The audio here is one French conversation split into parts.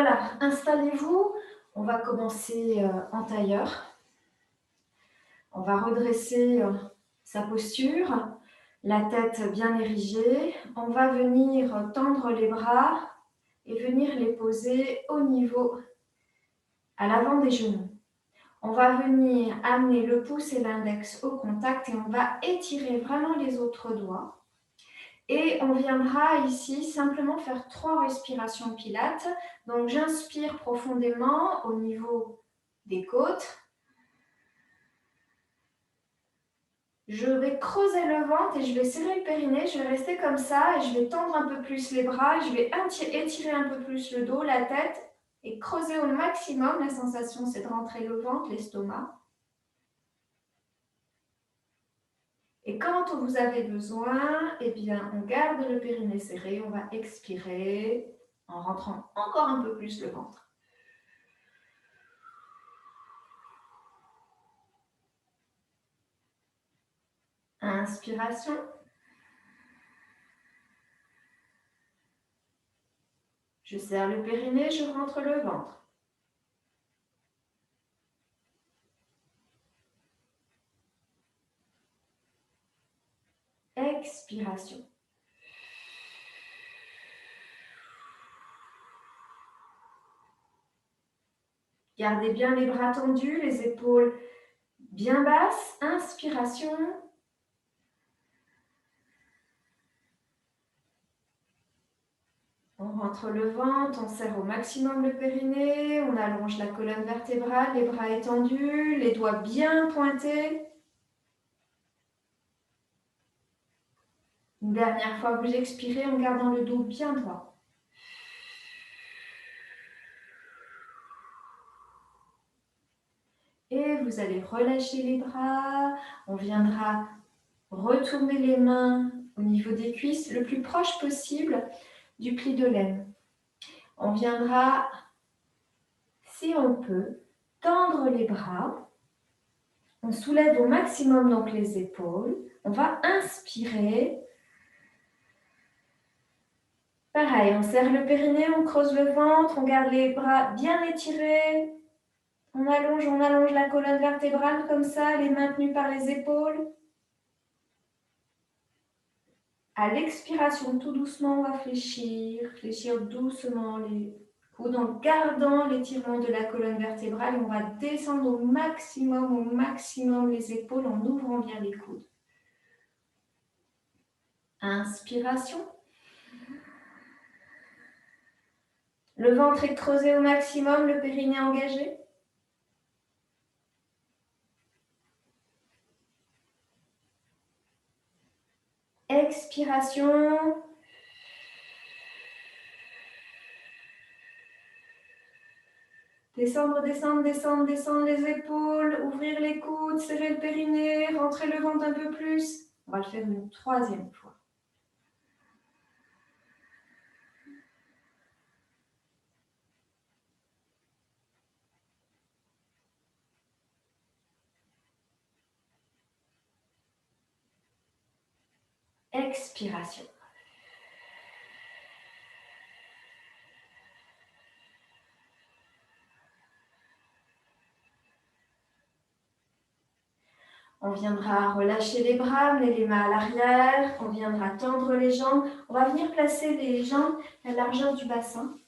Voilà, installez-vous. On va commencer en tailleur. On va redresser sa posture, la tête bien érigée. On va venir tendre les bras et venir les poser au niveau, à l'avant des genoux. On va venir amener le pouce et l'index au contact et on va étirer vraiment les autres doigts. Et on viendra ici simplement faire 3 respirations pilates. Donc j'inspire profondément au niveau des côtes. Je vais creuser le ventre et je vais serrer le périnée. Je vais rester comme ça et je vais tendre un peu plus les bras. Je vais étirer un peu plus le dos, la tête et creuser au maximum. La sensation, c'est de rentrer le ventre, l'estomac. Et quand vous avez besoin, eh bien, on garde le périnée serré. On va expirer en rentrant encore un peu plus le ventre. Inspiration. Je serre le périnée, je rentre le ventre. Expiration. Gardez bien les bras tendus, les épaules bien basses. Inspiration. On rentre le ventre, on serre au maximum le périnée, on allonge la colonne vertébrale, les bras étendus, les doigts bien pointés. Une dernière fois, vous expirez en gardant le dos bien droit. Et vous allez relâcher les bras. On viendra retourner les mains au niveau des cuisses, le plus proche possible du pli de l'aine. On viendra, si on peut, tendre les bras. On soulève au maximum donc les épaules. On va inspirer. Pareil, on serre le périnée, on creuse le ventre, on garde les bras bien étirés. On allonge la colonne vertébrale comme ça, les mains tenues par les épaules. À l'expiration, tout doucement, on va fléchir doucement les coudes en gardant l'étirement de la colonne vertébrale. On va descendre au maximum les épaules en ouvrant bien les coudes. Inspiration. Le ventre est creusé au maximum, le périnée engagé. Expiration. Descendre les épaules, ouvrir les coudes, serrer le périnée, rentrer le ventre un peu plus. On va le faire une 3e fois. Expiration. On viendra relâcher les bras, amener les mains à l'arrière. On viendra tendre les jambes. On va venir placer les jambes à la largeur du bassin.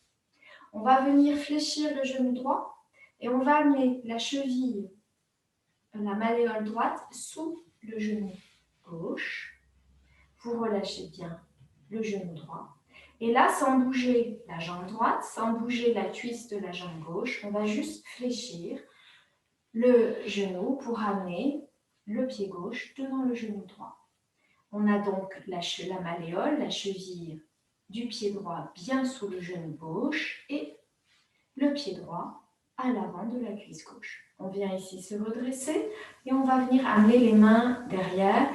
On va venir fléchir le genou droit et on va amener la cheville, la malléole droite sous le genou gauche. Vous relâchez bien le genou droit. Et là, sans bouger la jambe droite, sans bouger la cuisse de la jambe gauche, on va juste fléchir le genou pour amener le pied gauche devant le genou droit. On a donc la malléole, la cheville du pied droit bien sous le genou gauche et le pied droit à l'avant de la cuisse gauche. On vient ici se redresser et on va venir amener les mains derrière.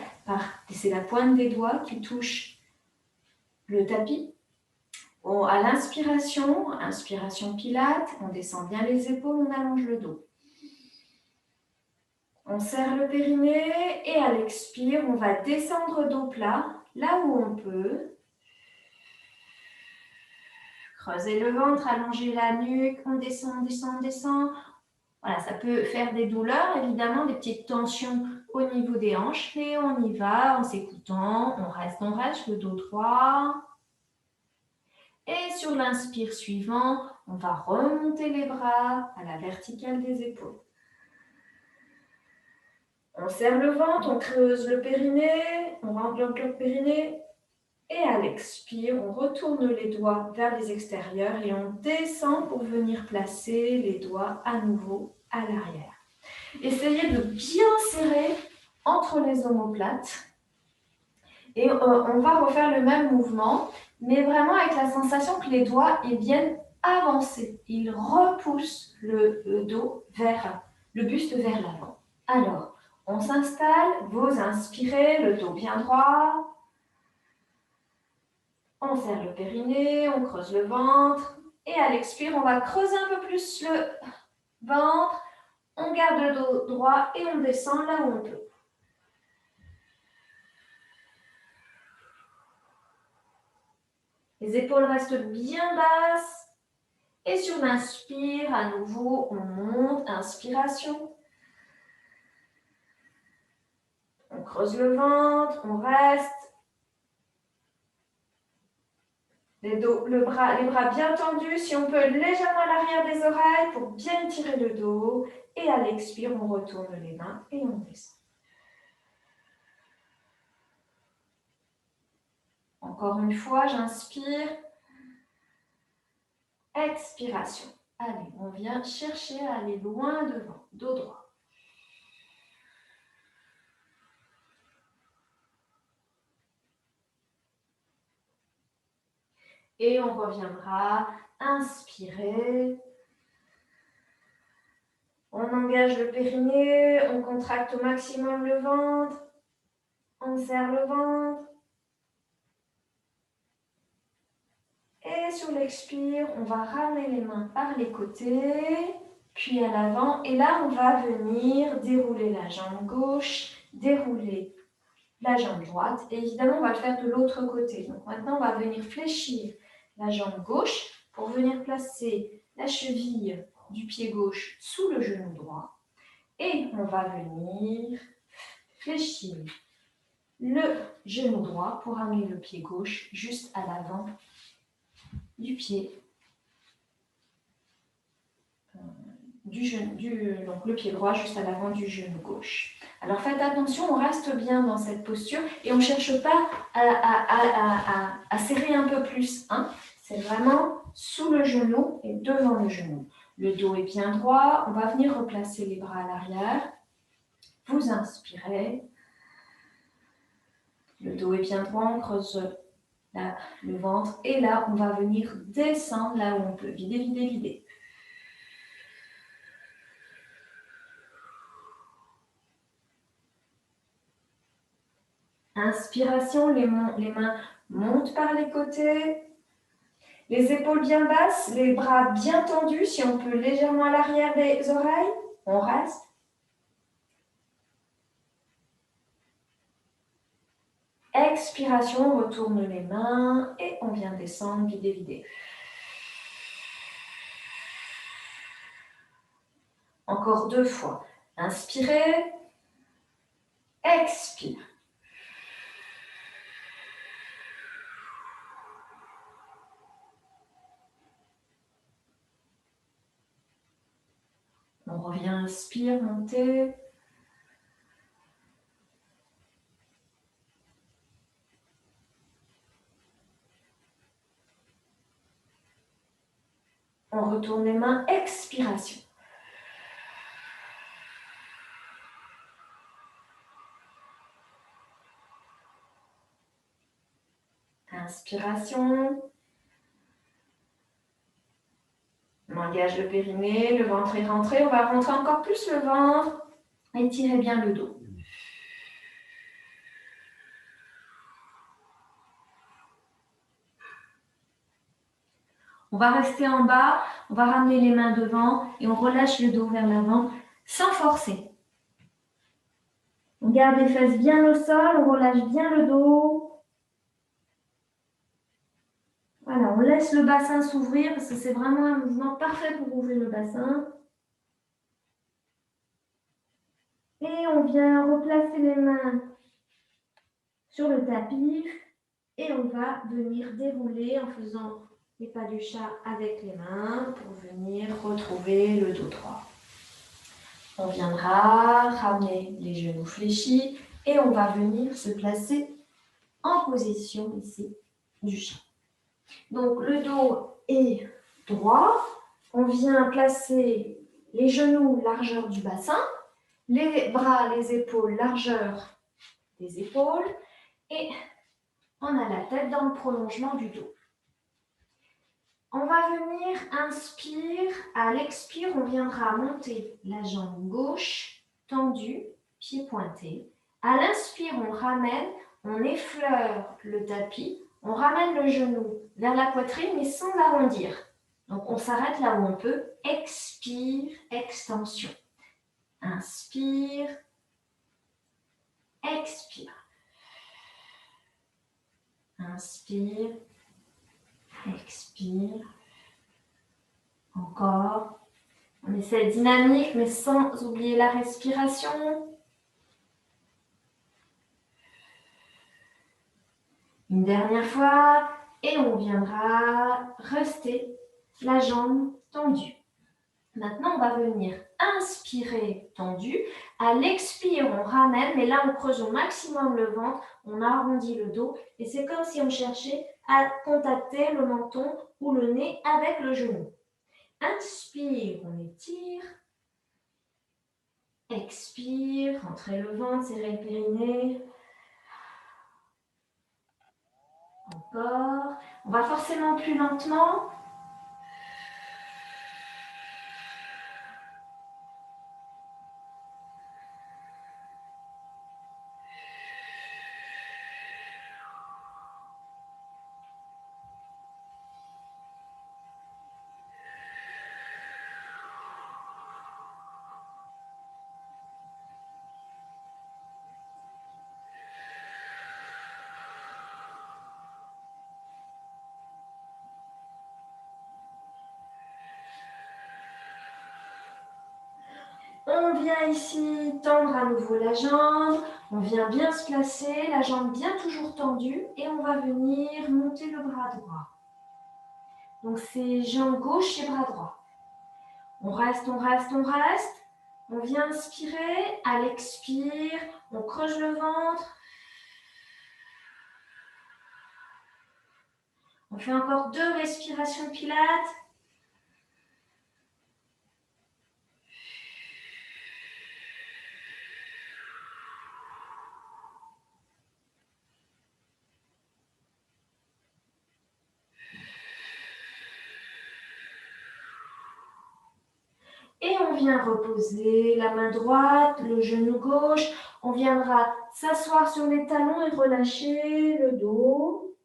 C'est la pointe des doigts qui touche le tapis. À l'inspiration, inspiration pilate, on descend bien les épaules, on allonge le dos. On serre le périnée et à l'expire, on va descendre dos plat, là où on peut. Creusez le ventre, allongez la nuque, on descend, on descend, on descend. Voilà, ça peut faire des douleurs, évidemment, des petites tensions au niveau des hanches. Et on y va en s'écoutant. On reste, le dos droit. Et sur l'inspire suivant, on va remonter les bras à la verticale des épaules. On serre le ventre, on creuse le périnée, on rentre le périnée. Et à l'expire, on retourne les doigts vers les extérieurs et on descend pour venir placer les doigts à nouveau à l'arrière. Essayez de bien serrer entre les omoplates. Et on va refaire le même mouvement, mais vraiment avec la sensation que les doigts ils viennent avancer. Ils repoussent le dos vers le buste vers l'avant. Alors, on s'installe, vous inspirez, le dos bien droit. On serre le périnée, on creuse le ventre. Et à l'expire, on va creuser un peu plus le ventre. On garde le dos droit et on descend là où on peut. Les épaules restent bien basses. Et sur l'inspire, à nouveau, on monte. Inspiration. On creuse le ventre, on reste. Les bras bien tendus, si on peut légèrement à l'arrière des oreilles pour bien tirer le dos. Et à l'expire, on retourne les mains et on descend. Encore une fois, j'inspire. Expiration. Allez, on vient chercher à aller loin devant, dos droit. Et on reviendra, inspirer. On engage le périnée, on contracte au maximum le ventre. On serre le ventre. Et sur l'expire, on va ramener les mains par les côtés, puis à l'avant. Et là, on va venir dérouler la jambe gauche, dérouler la jambe droite. Et évidemment, on va le faire de l'autre côté. Donc maintenant, on va venir fléchir la jambe gauche pour venir placer la cheville du pied gauche sous le genou droit. Et on va venir fléchir le genou droit pour amener le pied gauche juste à l'avant du pied. Donc le pied droit juste à l'avant du genou gauche. Alors faites attention, on reste bien dans cette posture et on ne cherche pas à serrer un peu plus. Hein. C'est vraiment sous le genou et devant le genou. Le dos est bien droit, on va venir replacer les bras à l'arrière. Vous inspirez. Le dos est bien droit, on creuse le ventre. Et là, on va venir descendre là où on peut. Vider, vider, vider. Inspiration, les mains montent par les côtés. Les épaules bien basses, les bras bien tendus. Si on peut légèrement à l'arrière des oreilles, on reste. Expiration, on retourne les mains et on vient descendre, vider, vider. Encore 2 fois. Inspirez. Expire. On revient, inspire, montez. On retourne les mains, expiration. Inspiration. On engage le périnée, le ventre est rentré. On va rentrer encore plus le ventre. Étirez bien le dos. On va rester en bas, on va ramener les mains devant et on relâche le dos vers l'avant sans forcer. On garde les fesses bien au sol, on relâche bien le dos. Voilà, on laisse le bassin s'ouvrir parce que c'est vraiment un mouvement parfait pour ouvrir le bassin. Et on vient replacer les mains sur le tapis et on va venir dérouler en faisant les pas du chat avec les mains pour venir retrouver le dos droit. On viendra ramener les genoux fléchis et on va venir se placer en position ici du chat. Donc le dos est droit, on vient placer les genoux largeur du bassin, les bras, les épaules largeur des épaules et on a la tête dans le prolongement du dos. On va venir inspire, à l'expire on viendra monter la jambe gauche tendue, pied pointé. À l'inspire on ramène, on effleure le tapis, on ramène le genou vers la poitrine mais sans l'arrondir. Donc on s'arrête là où on peut, expire, extension. Inspire, expire. Inspire, expire. Encore. On essaie dynamique mais sans oublier la respiration. Une dernière fois et on viendra rester la jambe tendue. Maintenant, on va venir inspirer tendu. À l'expire, on ramène, mais là, on creuse au maximum le ventre, on arrondit le dos et c'est comme si on cherchait à contacter le menton ou le nez avec le genou. Inspire, on étire. Expire, rentrez le ventre, serrez le périnée. Encore. On va forcément plus lentement. On vient ici tendre à nouveau la jambe, on vient bien se placer, la jambe bien toujours tendue et on va venir monter le bras droit. Donc c'est jambe gauche et bras droit. On reste, on reste, on reste. On vient inspirer, à l'expire, on creuse le ventre. On fait encore 2 respirations pilates. Et on vient reposer la main droite, le genou gauche. On viendra s'asseoir sur les talons et relâcher le dos.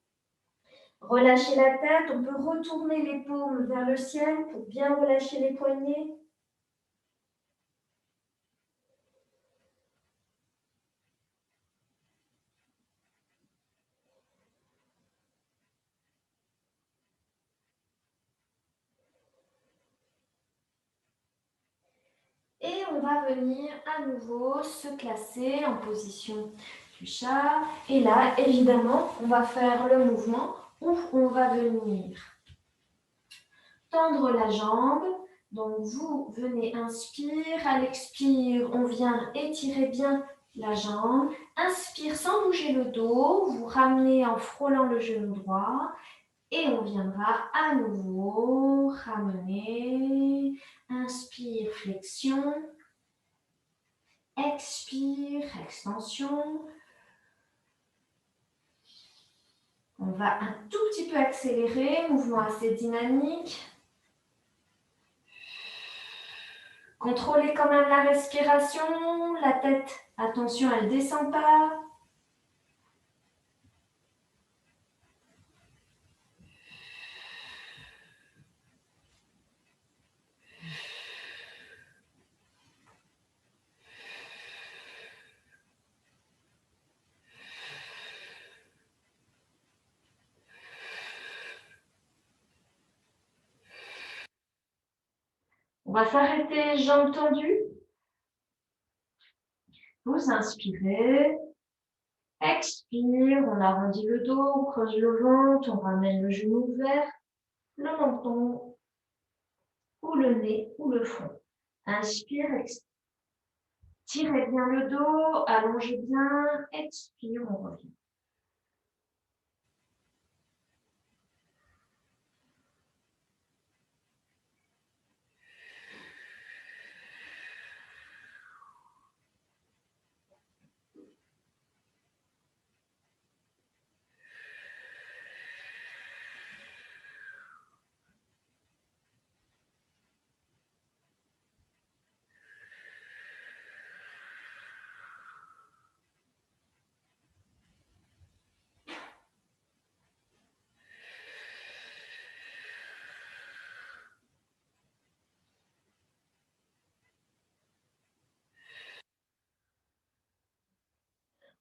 Relâcher la tête. On peut retourner les paumes vers le ciel pour bien relâcher les poignets. Et on va venir à nouveau se placer en position du chat. Et là, évidemment, on va faire le mouvement où on va venir tendre la jambe. Donc, vous venez inspire. À l'expire, on vient étirer bien la jambe. Inspire sans bouger le dos. Vous ramenez en frôlant le genou droit. Et on viendra à nouveau ramener. Inspire, flexion. Expire, extension. On va un tout petit peu accélérer, mouvement assez dynamique. Contrôlez quand même la respiration, la tête, attention, elle ne descend pas. va s'arrêter, jambes tendues. Vous inspirez. Expire, on arrondit le dos, on creuse le ventre, on ramène le genou vers le menton, ou le nez, ou le front. Inspire, expire. Tirez bien le dos, allongez bien, expire, on revient.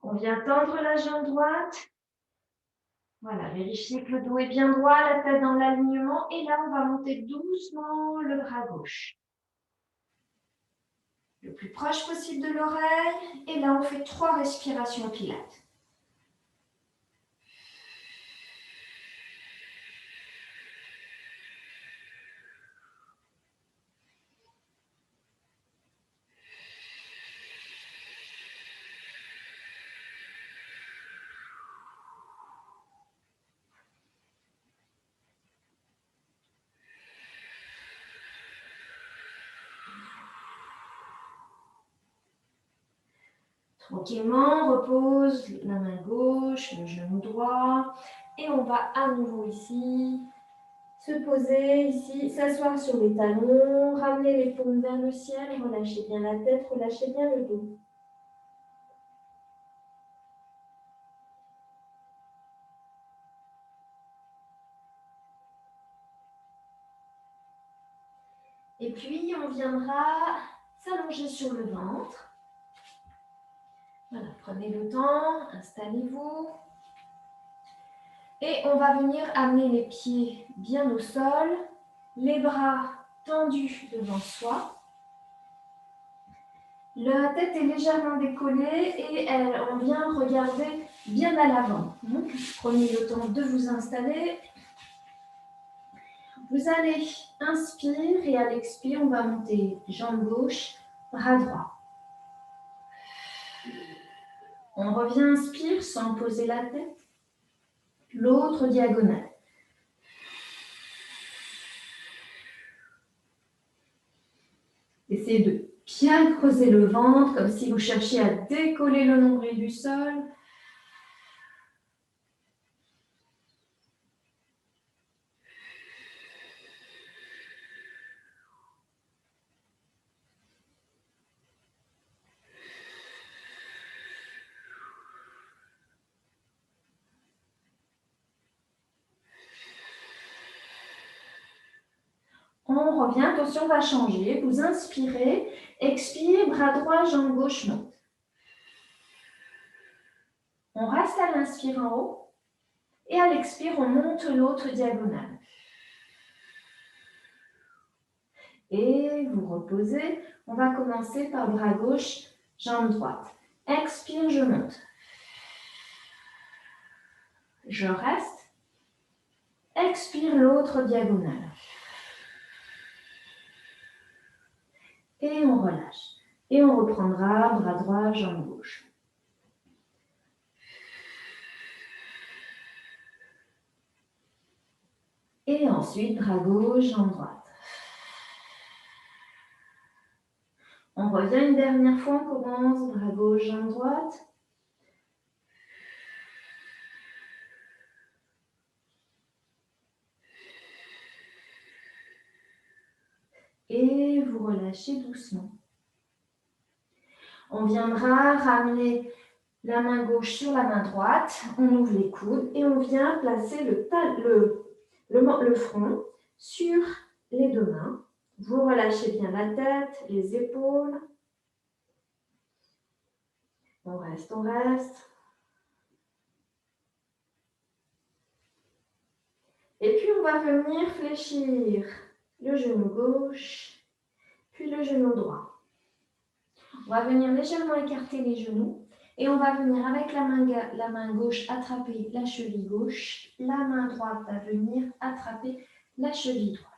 On vient tendre la jambe droite. Voilà, vérifiez que le dos est bien droit, la tête dans l'alignement. Et là, on va monter doucement le bras gauche. Le plus proche possible de l'oreille. Et là, on fait 3 respirations pilates. Tranquillement, on repose la main gauche, le genou droit. Et on va à nouveau ici se poser ici, s'asseoir sur les talons, ramener les paumes vers le ciel, relâchez bien la tête, relâchez bien le dos. Et puis, on viendra s'allonger sur le ventre. Voilà, prenez le temps, installez-vous. Et on va venir amener les pieds bien au sol, les bras tendus devant soi. La tête est légèrement décollée et on vient regarder bien à l'avant. Donc, prenez le temps de vous installer. Vous allez inspire et à l'expire, on va monter jambe gauche, bras droit. On revient, inspire sans poser la tête. L'autre diagonale. Essayez de bien creuser le ventre, comme si vous cherchiez à décoller le nombril du sol. On revient, attention, on va changer. Vous inspirez, expirez, bras droit, jambe gauche monte. On reste à l'inspire en haut. Et à l'expire, on monte l'autre diagonale. Et vous reposez. On va commencer par bras gauche, jambe droite. Expire, je monte. Je reste. Expire, l'autre diagonale. Et on relâche. Et on reprendra bras droit, jambe gauche. Et ensuite, bras gauche, jambe droite. On revient une dernière fois, on commence, bras gauche, jambe droite. Et vous relâchez doucement. On viendra ramener la main gauche sur la main droite, on ouvre les coudes et on vient placer le front sur les deux mains. Vous relâchez bien la tête, les épaules. On reste, on reste. Et puis on va venir fléchir le genou gauche puis le genou droit. On va venir légèrement écarter les genoux et on va venir avec la main gauche attraper la cheville gauche, la main droite va venir attraper la cheville droite.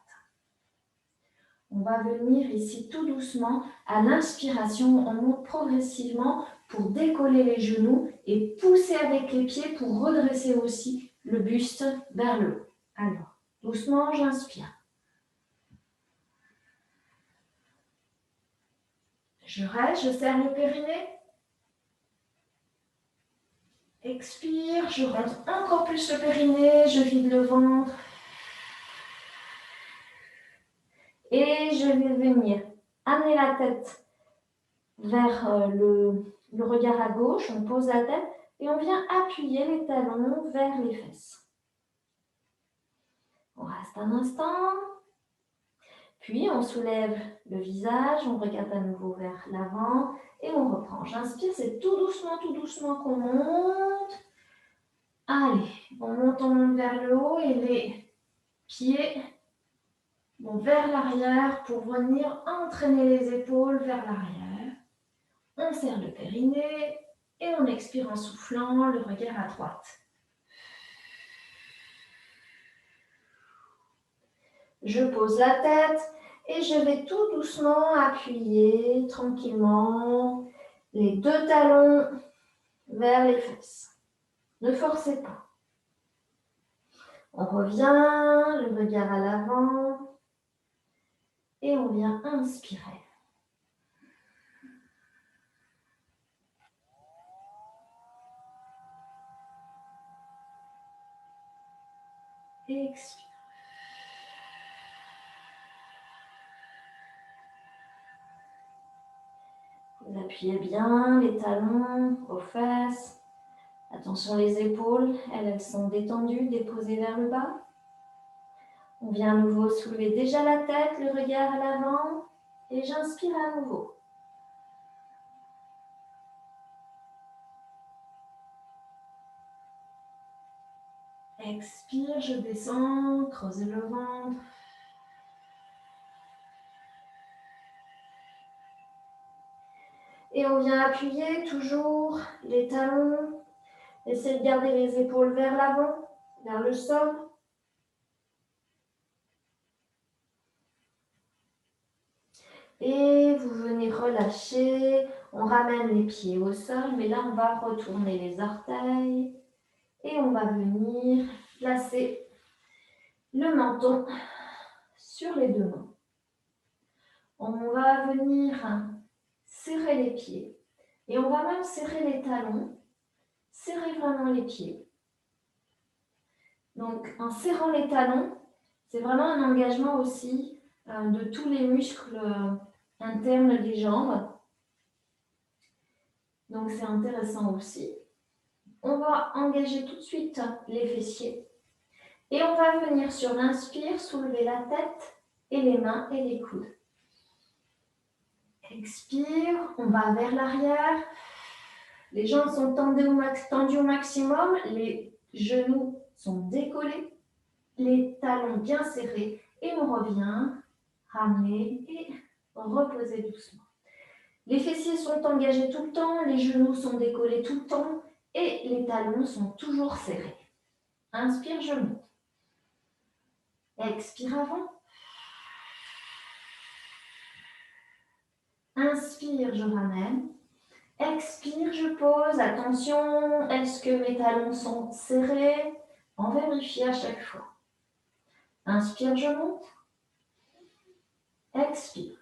On va venir ici tout doucement, à l'inspiration, on monte progressivement pour décoller les genoux et pousser avec les pieds pour redresser aussi le buste vers le haut. Alors, doucement, j'inspire. Je reste, je serre le périnée. Expire, je rentre encore plus le périnée, je vide le ventre. Et je vais venir amener la tête vers le regard à gauche, on pose la tête et on vient appuyer les talons vers les fesses. On reste un instant, puis on soulève le visage, on regarde à nouveau vers l'avant et on reprend. J'inspire, c'est tout doucement qu'on monte. Allez, on monte vers le haut et les pieds vont vers l'arrière pour venir entraîner les épaules vers l'arrière. On serre le périnée et on expire en soufflant le regard à droite. Je pose la tête et je vais tout doucement appuyer tranquillement les deux talons vers les fesses. Ne forcez pas. On revient, le regard à l'avant et on vient inspirer. Expire. Vous appuyez bien les talons aux fesses. Attention les épaules, elles sont détendues, déposées vers le bas. On vient à nouveau soulever déjà la tête, le regard à l'avant et j'inspire à nouveau. Expire, je descends, creusez le ventre. Et on vient appuyer toujours les talons. Essayez de garder les épaules vers l'avant, vers le sol. Et vous venez relâcher. On ramène les pieds au sol, mais là on va retourner les orteils. Et on va venir placer le menton sur les deux mains. On va venir serrer les pieds. Et on va même serrer les talons. Serrer vraiment les pieds. Donc, en serrant les talons, c'est vraiment un engagement aussi de tous les muscles internes des jambes. Donc, c'est intéressant aussi. On va engager tout de suite les fessiers. Et on va venir sur l'inspire, soulever la tête et les mains et les coudes. Expire, on va vers l'arrière. Les jambes sont tendues au maximum. Les genoux sont décollés. Les talons bien serrés. Et on revient, ramener et reposer doucement. Les fessiers sont engagés tout le temps. Les genoux sont décollés tout le temps. Et les talons sont toujours serrés. Inspire, je monte. Expire avant. Inspire, je ramène. Expire, je pose. Attention, est-ce que mes talons sont serrés? On vérifie à chaque fois. Inspire, je monte. Expire.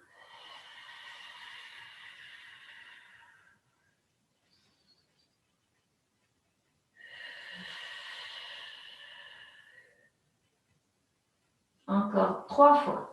Encore 3 fois.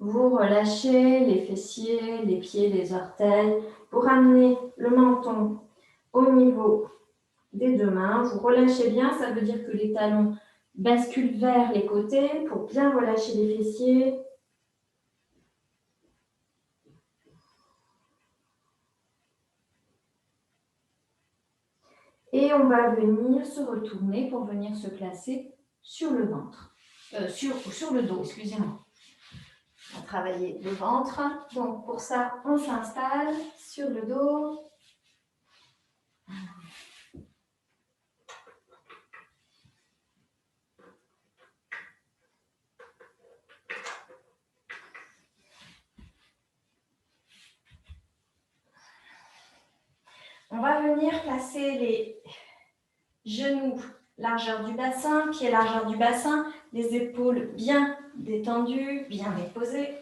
Vous relâchez les fessiers, les pieds, les orteils. Vous ramenez le menton au niveau des deux mains. Vous relâchez bien, ça veut dire que les talons basculent vers les côtés pour bien relâcher les fessiers. Et on va venir se retourner pour venir se placer sur le ventre. Sur le dos, excusez-moi. On va travailler le ventre. Donc pour ça, on s'installe sur le dos. On va venir placer les genoux, largeur du bassin, pieds largeur du bassin, les épaules bien détendues, bien déposées.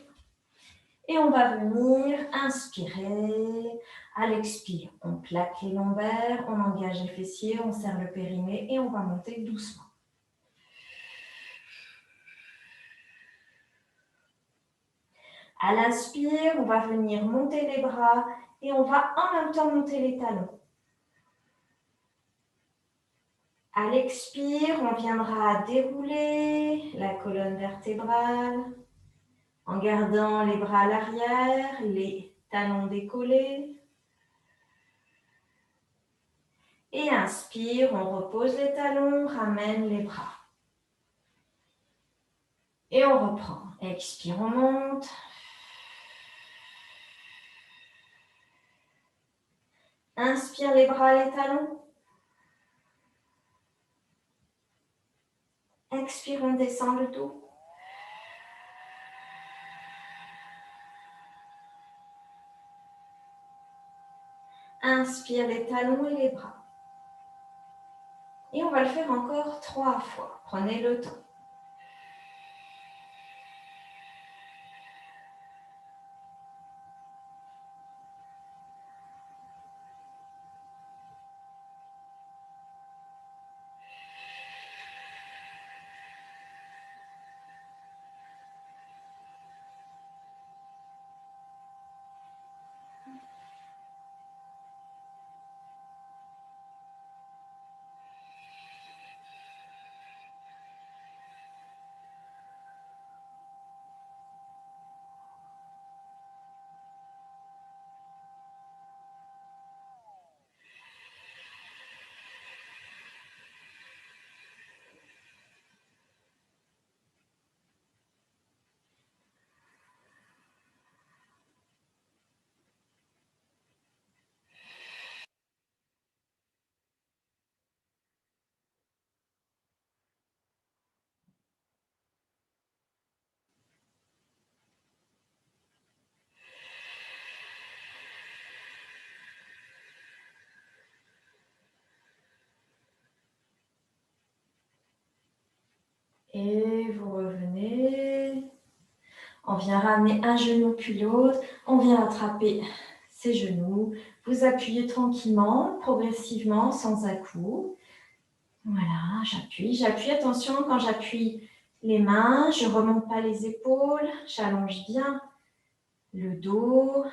Et on va venir inspirer. À l'expire, on plaque les lombaires, on engage les fessiers, on serre le périnée et on va monter doucement. À l'inspire, on va venir monter les bras et on va en même temps monter les talons. À l'expire, on viendra dérouler la colonne vertébrale en gardant les bras à l'arrière, les talons décollés. Et inspire, on repose les talons, ramène les bras. Et on reprend. Expire, on monte. Inspire les bras, les talons. Expire, on descend le dos. Inspire les talons et les bras. Et on va le faire encore 3 fois. Prenez le temps. Et vous revenez. On vient ramener un genou puis l'autre. On vient attraper ses genoux. Vous appuyez tranquillement, progressivement, sans à-coups. Voilà, j'appuie. Attention, quand j'appuie les mains, je ne remonte pas les épaules. J'allonge bien le dos.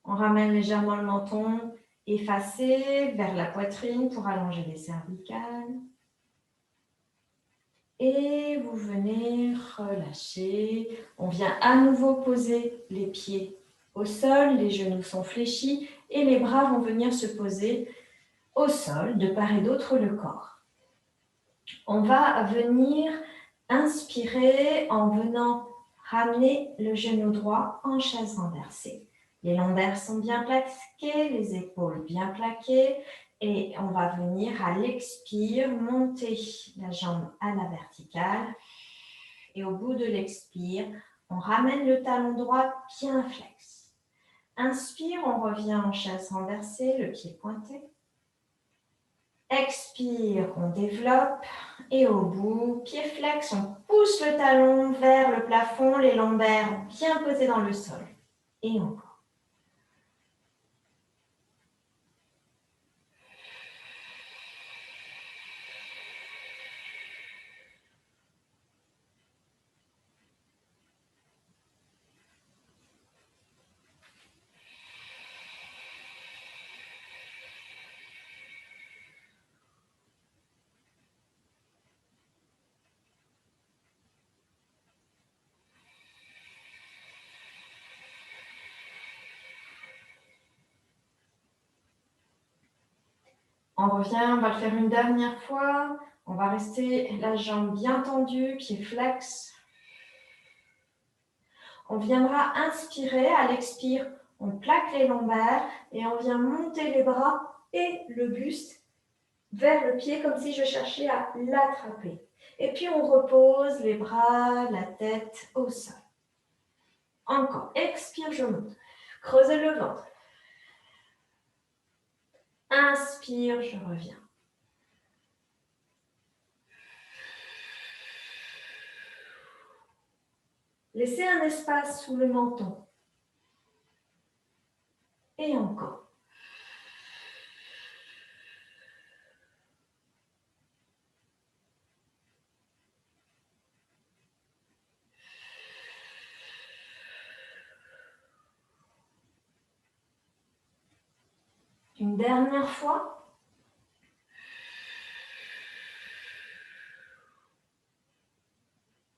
On ramène légèrement le menton effacé vers la poitrine pour allonger les cervicales. Et vous venez relâcher. On vient à nouveau poser les pieds au sol, les genoux sont fléchis et les bras vont venir se poser au sol, de part et d'autre le corps. On va venir inspirer en venant ramener le genou droit en chaise renversée. Les lombaires sont bien plaqués, les épaules bien plaquées. Et on va venir à l'expire, monter la jambe à la verticale. Et au bout de l'expire, on ramène le talon droit bien flex. Inspire, on revient en chaise renversée, le pied pointé. Expire, on développe. Et au bout, pied flex, on pousse le talon vers le plafond, les lombaires bien posés dans le sol. Et encore. On revient, on va le faire une dernière fois. On va rester la jambe bien tendue, pied flex. On viendra inspirer, à l'expire, on plaque les lombaires et on vient monter les bras et le buste vers le pied comme si je cherchais à l'attraper. Et puis on repose les bras, la tête au sol. Encore, expire, je monte. Creusez le ventre. Inspire, je reviens. Laissez un espace sous le menton. Et encore. Une dernière fois.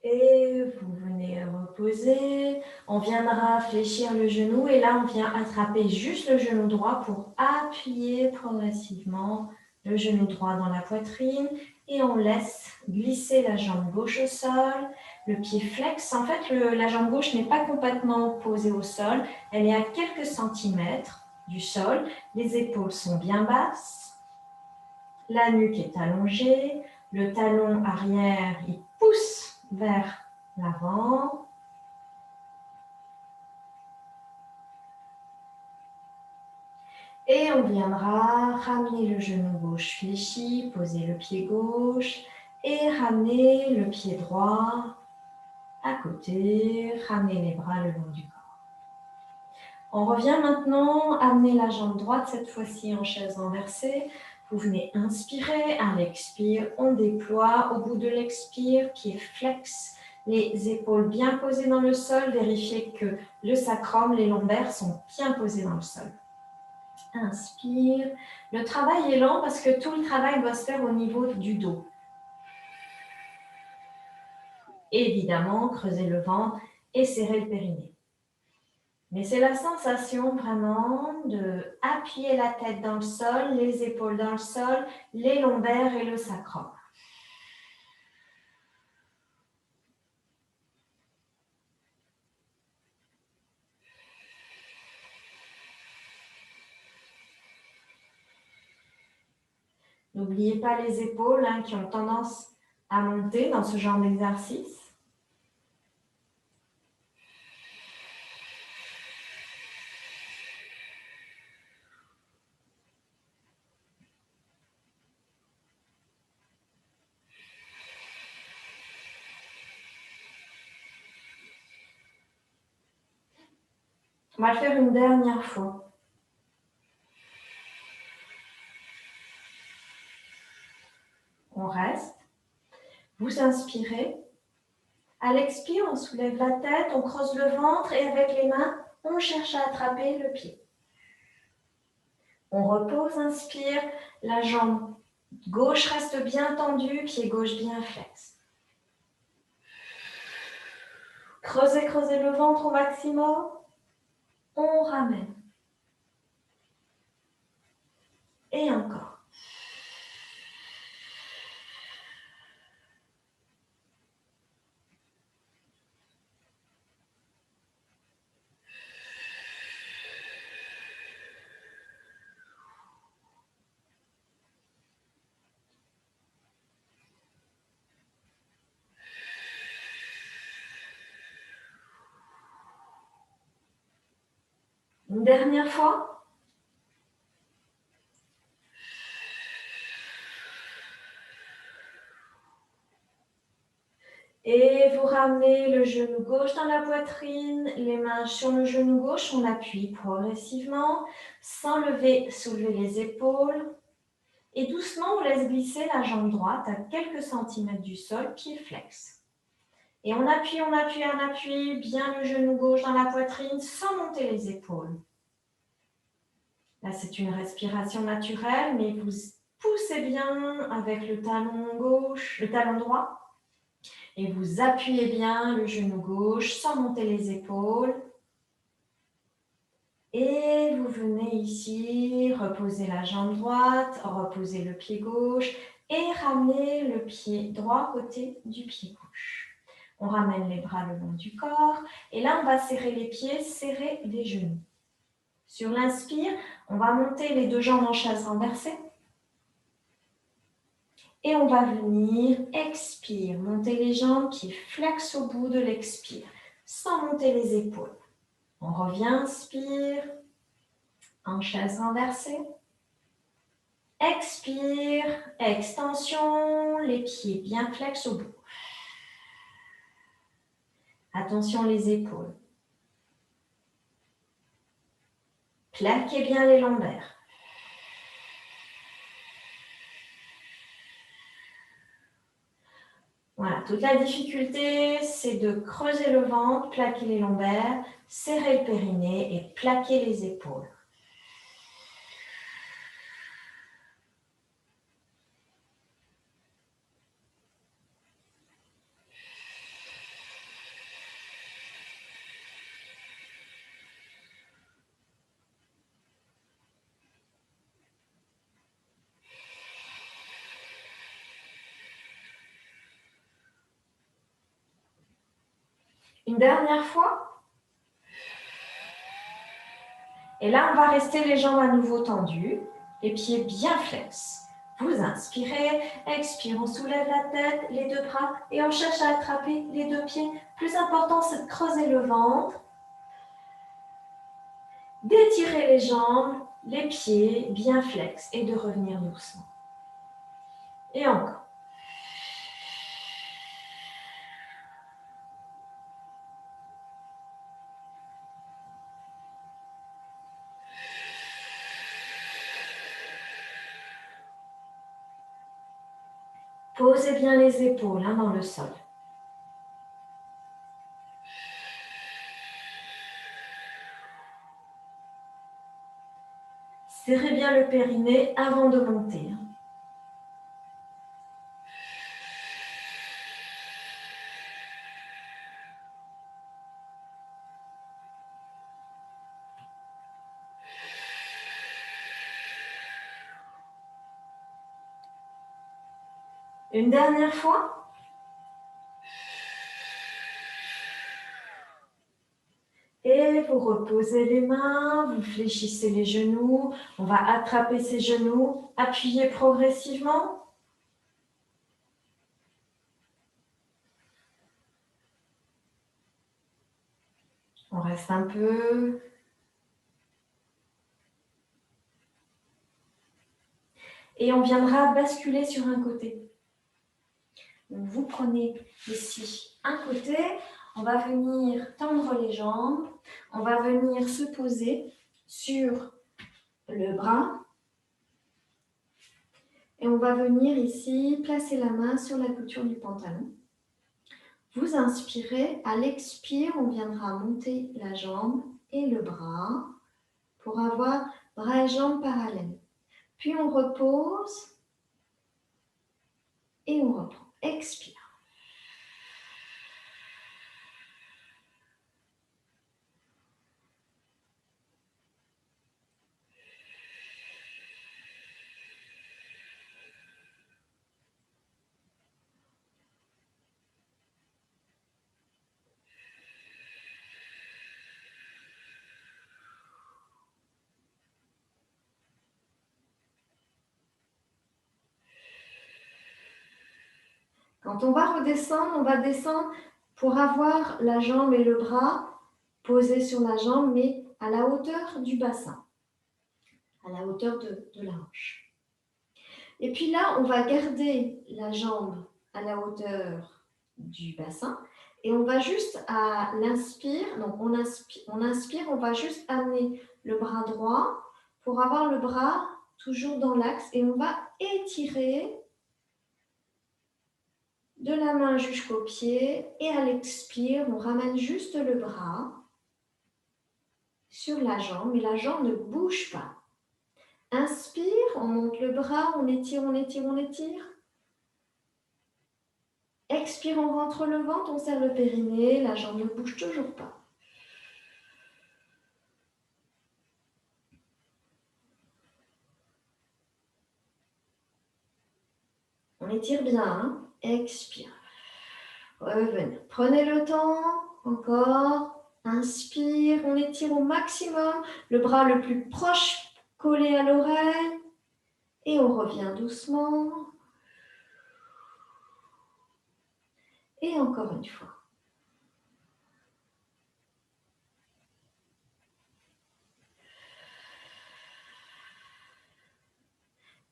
Et vous venez reposer. On viendra fléchir le genou et là, on vient attraper juste le genou droit pour appuyer progressivement le genou droit dans la poitrine et on laisse glisser la jambe gauche au sol, le pied flex. En fait, la jambe gauche n'est pas complètement posée au sol, elle est à quelques centimètres du sol. Les épaules sont bien basses, la nuque est allongée, le talon arrière, il pousse vers l'avant. Et on viendra ramener le genou gauche fléchi, poser le pied gauche et ramener le pied droit à côté, ramener les bras le long du corps. On revient maintenant, amener la jambe droite, cette fois-ci en chaise renversée. Vous venez inspirer, à l'expire, on déploie. Au bout de l'expire, pied flex, les épaules bien posées dans le sol. Vérifiez que le sacrum, les lombaires sont bien posés dans le sol. Inspire. Le travail est lent parce que tout le travail doit se faire au niveau du dos. Évidemment, creusez le ventre et serrez le périnée. Mais c'est la sensation vraiment de appuyer la tête dans le sol, les épaules dans le sol, les lombaires et le sacrum. N'oubliez pas les épaules qui ont tendance à monter dans ce genre d'exercice. On va le faire une dernière fois. On reste. Vous inspirez. À l'expire, on soulève la tête, on creuse le ventre et avec les mains, on cherche à attraper le pied. On repose, inspire, la jambe gauche reste bien tendue, pied gauche bien flex. Creusez, creusez le ventre au maximum. On ramène. Et encore. Une dernière fois. Et vous ramenez le genou gauche dans la poitrine, les mains sur le genou gauche, on appuie progressivement, sans lever, soulever les épaules. Et doucement, on laisse glisser la jambe droite à quelques centimètres du sol, pied flex. Et on appuie bien le genou gauche dans la poitrine sans monter les épaules. Là, c'est une respiration naturelle, mais vous poussez bien avec le talon gauche, le talon droit. Et vous appuyez bien le genou gauche sans monter les épaules. Et vous venez ici, reposer la jambe droite, reposer le pied gauche et ramener le pied droit côté du pied gauche. On ramène les bras le long du corps et là, on va serrer les pieds, serrer les genoux. Sur l'inspire, on va monter les deux jambes en chaise renversée. Et on va venir, expire, monter les jambes, pieds flex au bout de l'expire, sans monter les épaules. On revient, inspire, en chaise renversée. Expire, extension, les pieds bien flex au bout. Attention les épaules. Plaquez bien les lombaires. Voilà, toute la difficulté, c'est de creuser le ventre, plaquer les lombaires, serrer le périnée et plaquer les épaules. Une dernière fois. Et là, on va rester les jambes à nouveau tendues, les pieds bien flex. Vous inspirez, expire, on soulève la tête, les deux bras et on cherche à attraper les deux pieds. Plus important, c'est de creuser le ventre, d'étirer les jambes, les pieds bien flex et de revenir doucement. Et encore. Posez bien les épaules dans le sol. Serrez bien le périnée avant de monter. Une dernière fois. Et vous reposez les mains, vous fléchissez les genoux. On va attraper ces genoux, appuyer progressivement. On reste un peu. Et on viendra basculer sur un côté. Donc vous prenez ici un côté. On va venir tendre les jambes. On va venir se poser sur le bras. Et on va venir ici placer la main sur la couture du pantalon. Vous inspirez, à l'expire, on viendra monter la jambe et le bras pour avoir bras et jambes parallèles. Puis on repose et on reprend. Expire. Quand on va redescendre, on va descendre pour avoir la jambe et le bras posés sur la jambe, mais à la hauteur du bassin, à la hauteur de la hanche. Et puis là, on va garder la jambe à la hauteur du bassin et on va juste à l'inspire, donc on inspire, on va juste amener le bras droit pour avoir le bras toujours dans l'axe et on va étirer de la main jusqu'au pied et à l'expire, on ramène juste le bras sur la jambe, mais la jambe ne bouge pas. Inspire, on monte le bras, on étire, on étire, on étire. Expire, on rentre le ventre, on serre le périnée, la jambe ne bouge toujours pas. étire bien. Hein. Expire. Revenez. Prenez le temps. Encore. Inspire. On étire au maximum. Le bras le plus proche collé à l'oreille. Et on revient doucement. Et encore une fois.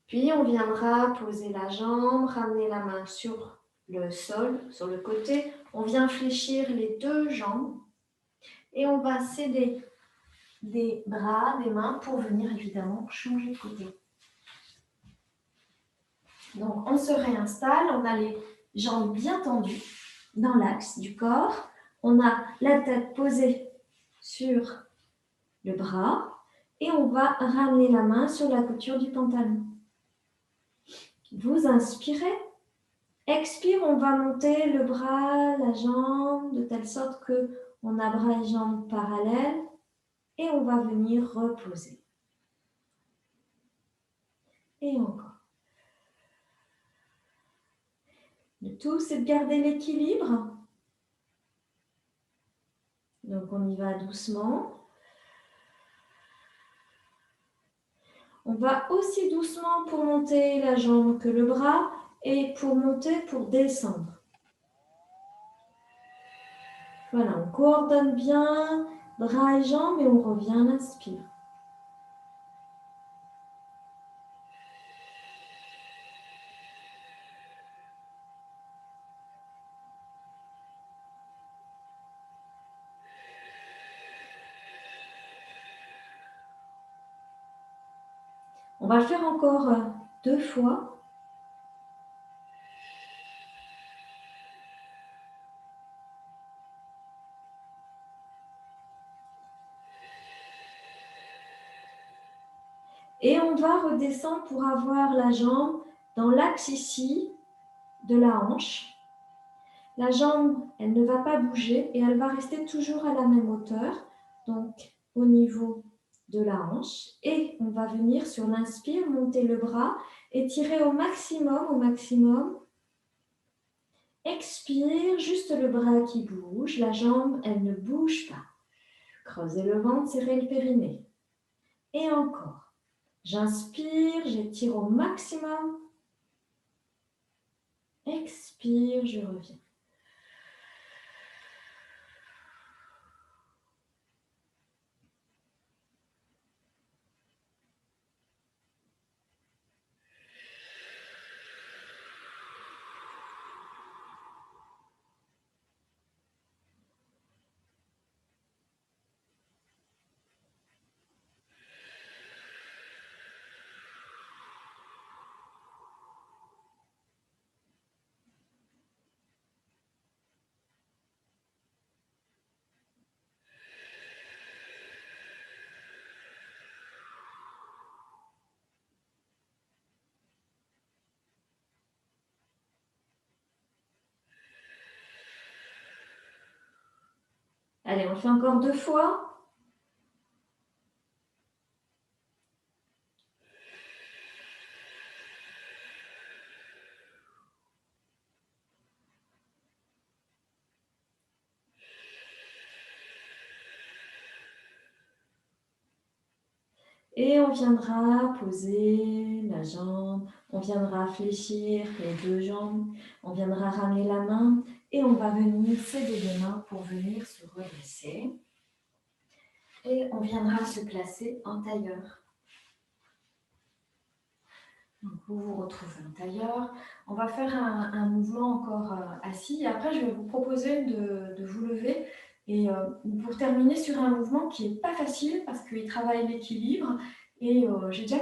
Puis on viendra poser la jambe, ramener la main sur le sol, sur le côté. On vient fléchir les deux jambes et on va céder des bras, des mains pour venir évidemment changer de côté. Donc on se réinstalle, on a les jambes bien tendues dans l'axe du corps. On a la tête posée sur le bras et on va ramener la main sur la couture du pantalon. Vous inspirez. Expire, on va monter le bras, la jambe, de telle sorte que on a bras et jambes parallèles et on va venir reposer. Et encore. Le tout, c'est de garder l'équilibre. Donc, on y va doucement. On va aussi doucement pour monter la jambe que le bras et pour monter, pour descendre. Voilà, on coordonne bien bras et jambes et on revient à l'inspire. On va le faire encore 2 fois. Et on va redescendre pour avoir la jambe dans l'axe ici de la hanche. La jambe, elle ne va pas bouger et elle va rester toujours à la même hauteur, donc au niveau de la hanche. Et on va venir sur l'inspire, monter le bras, étirer au maximum. Expire, juste le bras qui bouge, la jambe, elle ne bouge pas. Creusez le ventre, serrez le périnée. Et encore. J'inspire, j'étire au maximum. Expire, je reviens. Allez, on le fait encore 2 fois. Et on viendra poser la jambe, on viendra fléchir les 2 jambes, on viendra ramener la main et on va venir céder les mains pour venir se redresser. Et on viendra se placer en tailleur. Donc vous vous retrouvez en tailleur. On va faire un mouvement encore assis. Et après, je vais vous proposer de vous lever. Et pour terminer sur un mouvement qui n'est pas facile parce qu'il travaille l'équilibre. Et j'ai déjà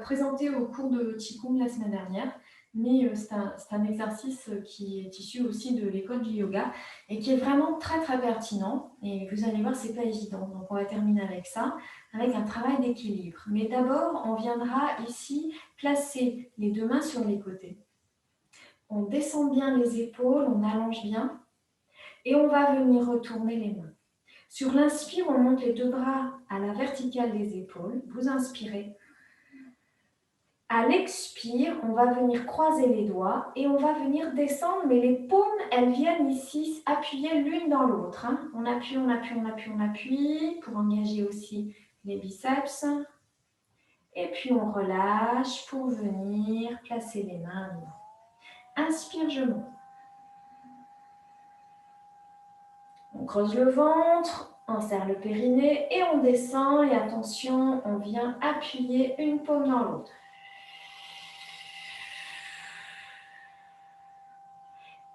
présenté au cours de Qigong la semaine dernière. Mais c'est un exercice qui est issu aussi de l'école du yoga et qui est vraiment très très pertinent. Et vous allez voir, c'est pas évident. Donc on va terminer avec ça, avec un travail d'équilibre. Mais d'abord, on viendra ici placer les 2 mains sur les côtés. On descend bien les épaules, on allonge bien et on va venir retourner les mains. Sur l'inspire, on monte les 2 bras à la verticale des épaules. Vous inspirez. À l'expire, on va venir croiser les doigts et on va venir descendre, mais les paumes, elles viennent ici appuyer l'une dans l'autre. Hein. On appuie, on appuie, on appuie, on appuie pour engager aussi les biceps. Et puis on relâche pour venir placer les mains à nouveau. Inspire, je monte. On creuse le ventre, on serre le périnée et on descend. Et attention, on vient appuyer une paume dans l'autre.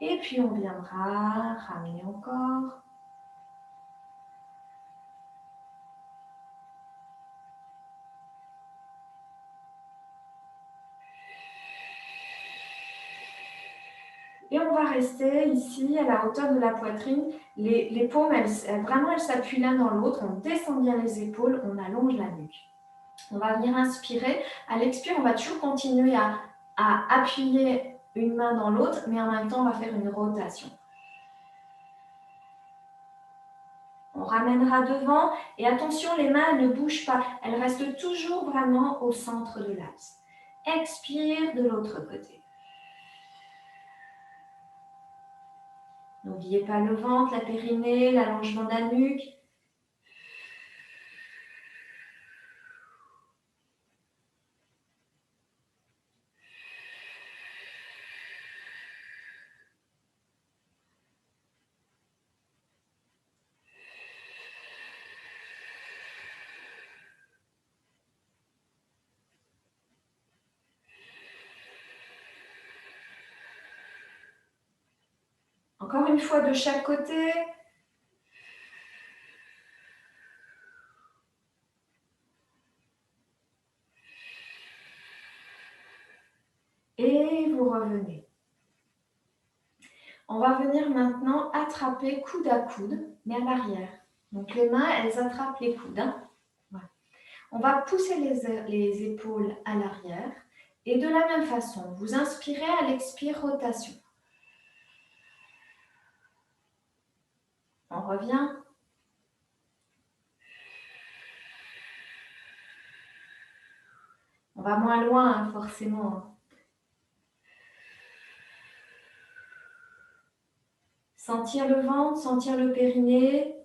Et puis on viendra ramener encore. Et on va rester ici à la hauteur de la poitrine. Les paumes, elles s'appuient l'un dans l'autre. On descend bien les épaules, on allonge la nuque. On va venir inspirer. À l'expire, on va toujours continuer à appuyer une main dans l'autre, mais en même temps, on va faire une rotation. On ramènera devant et attention, les mains ne bougent pas. Elles restent toujours vraiment au centre de l'axe. Expire de l'autre côté. N'oubliez pas le ventre, la périnée, l'allongement de la nuque. Encore une fois de chaque côté. Et vous revenez. On va venir maintenant attraper coude à coude, mais à l'arrière. Donc les mains, elles attrapent les coudes. Hein. Voilà. On va pousser les épaules à l'arrière. Et de la même façon, vous inspirez à l'expire, rotation. On revient. On va moins loin, hein, forcément. Sentir le ventre, sentir le périnée.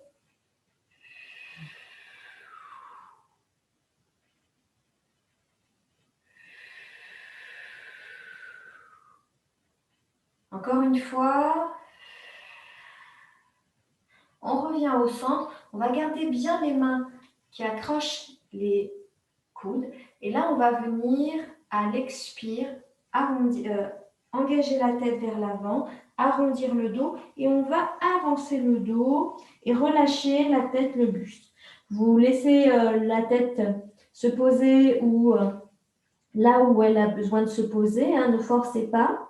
Encore une fois. On revient au centre. On va garder bien les mains qui accrochent les coudes. Et là, on va venir à l'expire, engager la tête vers l'avant, arrondir le dos et on va avancer le dos et relâcher la tête, le buste. Vous laissez la tête se poser ou là où elle a besoin de se poser, hein, ne forcez pas.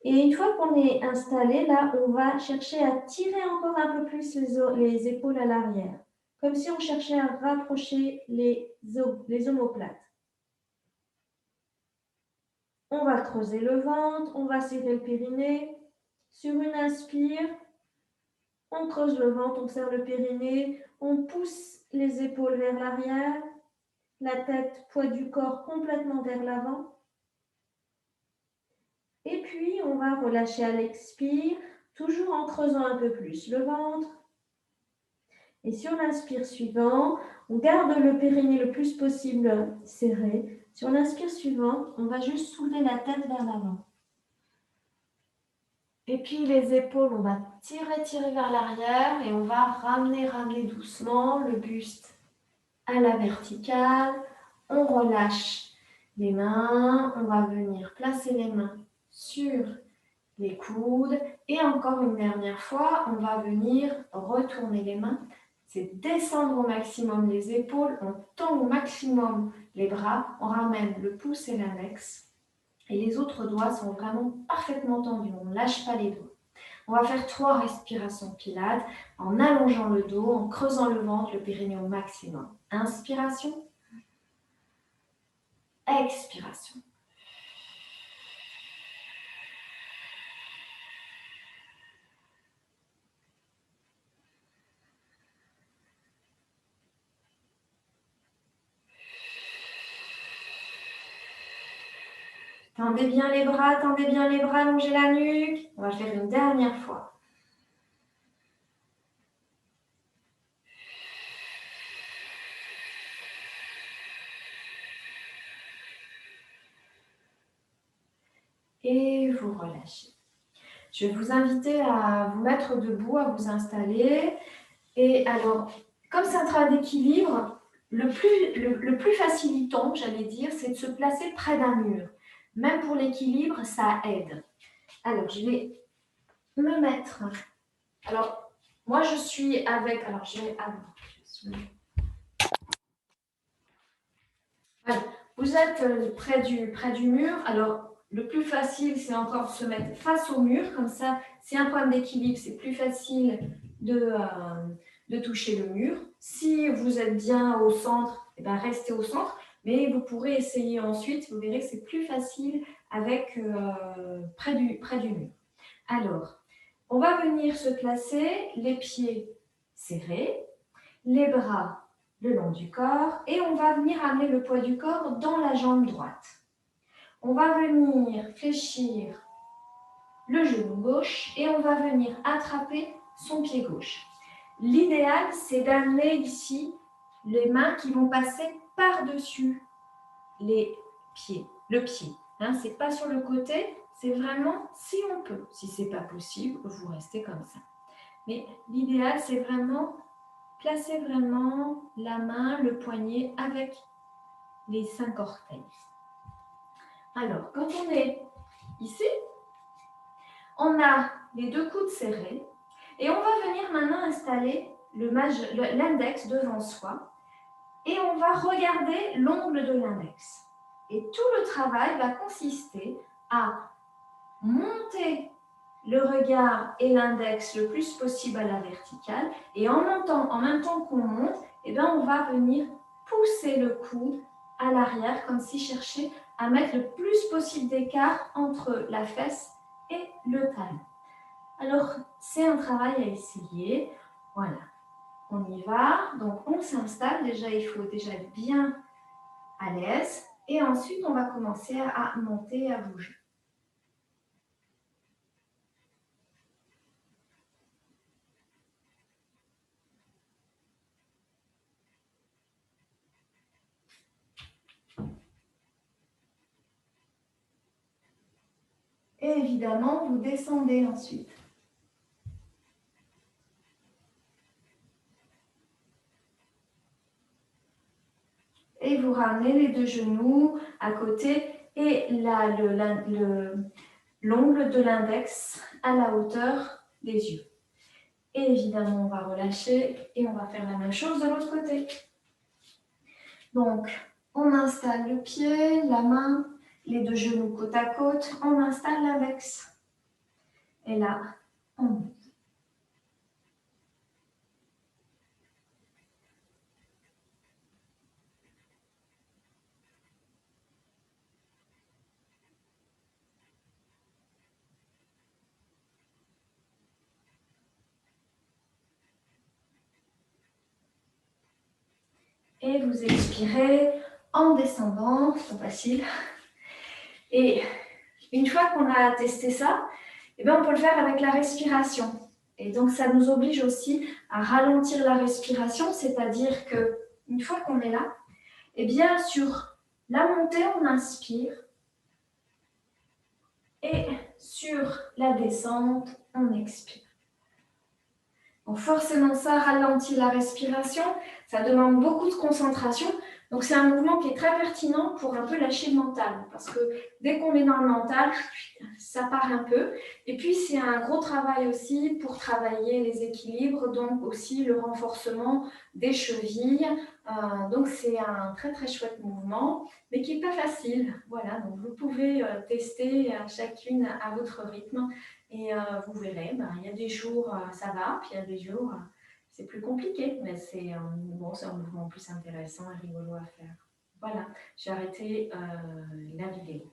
Et une fois qu'on est installé, là, on va chercher à tirer encore un peu plus les épaules à l'arrière, comme si on cherchait à rapprocher les omoplates. On va creuser le ventre, on va serrer le périnée. Sur une inspire, on creuse le ventre, on serre le périnée, on pousse les épaules vers l'arrière, la tête, poids du corps complètement vers l'avant. Et puis, on va relâcher à l'expire, toujours en creusant un peu plus le ventre. Et sur l'inspire suivant, on garde le périnée le plus possible serré. Sur l'inspire suivante, on va juste soulever la tête vers l'avant. Et puis les épaules, on va tirer vers l'arrière et on va ramener doucement le buste à la verticale. On relâche les mains, on va venir placer les mains sur les coudes. Et encore une dernière fois, on va venir retourner les mains. C'est descendre au maximum les épaules, on tend au maximum les bras, on ramène le pouce et l'index. Et les autres doigts sont vraiment parfaitement tendus, on ne lâche pas les doigts. On va faire 3 respirations pilates en allongeant le dos, en creusant le ventre, le périnée au maximum. Inspiration, expiration. Tendez bien les bras, allongez la nuque. On va faire une dernière fois. Et vous relâchez. Je vais vous inviter à vous mettre debout, à vous installer. Et alors, comme c'est un travail d'équilibre, le plus facilitant, j'allais dire, c'est de se placer près d'un mur. Même pour l'équilibre, ça aide. Alors, je vais me mettre. Alors, moi, je suis avec. Alors, je vais. Voilà. Vous êtes près du mur. Alors, le plus facile, c'est encore de se mettre face au mur. Comme ça, c'est un point d'équilibre. C'est plus facile de toucher le mur. Si vous êtes bien au centre, eh bien, restez au centre. Mais vous pourrez essayer ensuite. Vous verrez que c'est plus facile avec près du mur. Alors, on va venir se placer, les pieds serrés, les bras le long du corps et on va venir amener le poids du corps dans la jambe droite. On va venir fléchir le genou gauche et on va venir attraper son pied gauche. L'idéal, c'est d'amener ici les mains qui vont passer par-dessus les pieds, le pied. C'est pas sur le côté, c'est vraiment si on peut. Si c'est pas possible, vous restez comme ça. Mais l'idéal, c'est vraiment placer vraiment la main, le poignet avec les 5 orteils. Alors, quand on est ici, on a les 2 coudes serrés et on va venir maintenant installer l'index devant soi et on va regarder l'ongle de l'index. Et tout le travail va consister à monter le regard et l'index le plus possible à la verticale et en même temps qu'on monte, on va venir pousser le coude à l'arrière comme si chercher à mettre le plus possible d'écart entre la fesse et le talon. Alors, c'est un travail à essayer. Voilà, on y va. Donc, on s'installe. Déjà, il faut déjà être bien à l'aise. Et ensuite, on va commencer à monter, à bouger. Et évidemment, vous descendez ensuite. Et vous ramenez les 2 genoux à côté et l'ongle de l'index à la hauteur des yeux. Et évidemment, on va relâcher et on va faire la même chose de l'autre côté. Donc, on installe le pied, la main, les 2 genoux côte à côte, on installe l'index. Et là, on monte. Et vous expirez en descendant, c'est facile. Et une fois qu'on a testé ça, on peut le faire avec la respiration. Et donc, ça nous oblige aussi à ralentir la respiration, c'est-à-dire qu'une fois qu'on est là, sur la montée, on inspire. Et sur la descente, on expire. Donc forcément, ça ralentit la respiration, ça demande beaucoup de concentration. Donc c'est un mouvement qui est très pertinent pour un peu lâcher le mental. Parce que dès qu'on est dans le mental, ça part un peu. Et puis c'est un gros travail aussi pour travailler les équilibres, donc aussi le renforcement des chevilles. Donc c'est un très très chouette mouvement, mais qui n'est pas facile. Voilà, donc vous pouvez tester chacune à votre rythme. Et vous verrez, il y a des jours, ça va, puis il y a des jours, c'est plus compliqué. Mais c'est un mouvement plus intéressant et rigolo à faire. Voilà, j'ai arrêté la vidéo.